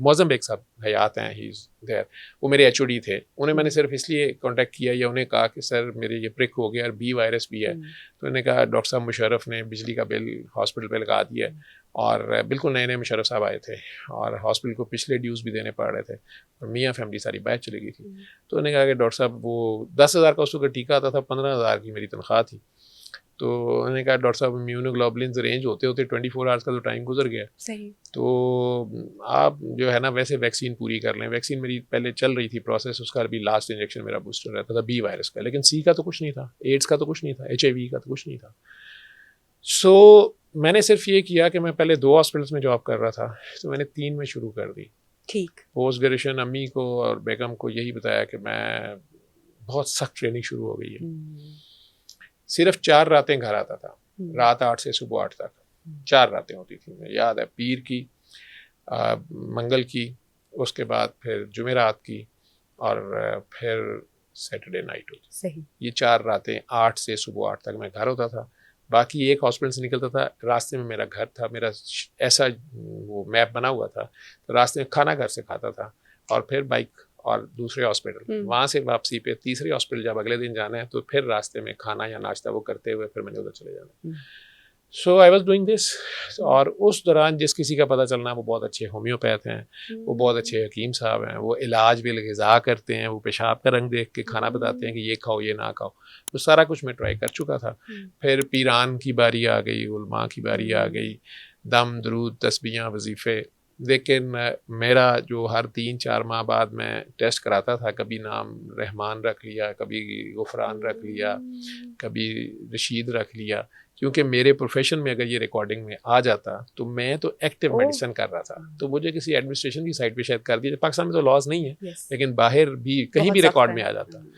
Mozambique साहब हयात हैं, he is there, वो मेरे एचओडी थे। उन्हें मैंने सिर्फ इसलिए कॉन्टैक्ट किया या उन्हें कहा कि सर मेरे ये प्रिक हो गया और बी वायरस भी है, तो उन्होंने कहा डॉक्टर साहब मुशर्रफ ने बिजली का बिल हॉस्पिटल पे लगा दिया, और बिल्कुल नए नए मुशर्रफ साहब आए थे और हॉस्पिटल को पिछले ड्यूज़ भी देने पड़ रहे थे, और मियाँ फैमिली सारी बाहर चली गई थी। तो उन्होंने कहा कि डॉक्टर साहब वो 10,000 का उसको टीका आता था, 15,000 की मेरी तनख्वाह थी। तो उन्होंने कहा डॉक्टर साहब इम्यूनोग्लोबुलिन्स अरेंज होते होते 24 आवर्स का तो टाइम गुजर गया, सही। तो आप जो है ना वैसे वैक्सीन पूरी कर लें। वैक्सीन मेरी पहले चल रही थी प्रोसेस, उसका अभी लास्ट इंजेक्शन मेरा बूस्टर रहता था बी वायरस का, लेकिन सी का तो कुछ नहीं था, एड्स का तो कुछ नहीं था, HIV का तो कुछ नहीं था। सो मैंने सिर्फ ये किया कि मैं पहले 2 हॉस्पिटल्स में जॉब कर रहा था, तो मैंने 3 में शुरू कर दी। ठीक। पोस्ट ग्रेजुएशन अम्मी को और बेगम को यही बताया कि मैं बहुत सख्त ट्रेनिंग शुरू हो गई है। सिर्फ 4 रातें घर आता था, रात 8 से सुबह 8 तक 4 रातें होती थी। मुझे याद है पीर की, मंगल की, उसके बाद फिर जुमेरात की, और फिर सैटरडे नाइट होती। सही। ये 4 रातें 8 से सुबह 8 तक मैं घर होता था। बाकी एक हॉस्पिटल से निकलता था, रास्ते में मेरा घर था, मेरा ऐसा वो मैप बना हुआ था, तो रास्ते में खाना घर से खाता था, और फिर बाइक और दूसरे हॉस्पिटल, वहाँ से वापसी पे तीसरे हॉस्पिटल जब अगले दिन जाना है तो फिर रास्ते में खाना या नाश्ता वो करते हुए फिर मैंने उधर चले जाना। सो आई वॉज डूइंग दिस। और उस दौरान जिस किसी का पता चलना वो बहुत अच्छे होम्योपैथ हैं, वो बहुत अच्छे हकीम साहब हैं, वो इलाज भी ग़िज़ा करते हैं, वो पेशाब का रंग देख के खाना बताते हैं कि ये खाओ ये ना खाओ, तो सारा कुछ मैं ट्राई कर चुका था। फिर पीरान की बारी आ गई, उलमा की बारी आ गई, दम दरूद तस्बीहां वजीफ़े। लेकिन मेरा जो हर 3-4 माह बाद मैं टेस्ट कराता था, कभी नाम रहमान रख लिया, कभी गुफरान रख लिया, कभी रशीद रख लिया, क्योंकि मेरे प्रोफेशन में अगर ये रिकॉर्डिंग में आ जाता तो मैं तो एक्टिव मेडिसिन कर रहा था, तो मुझे किसी एडमिनिस्ट्रेशन की साइट पे शायद कर दिया। पाकिस्तान में तो लॉज नहीं है, लेकिन बाहर भी कहीं भी रिकॉर्ड में आ जाता।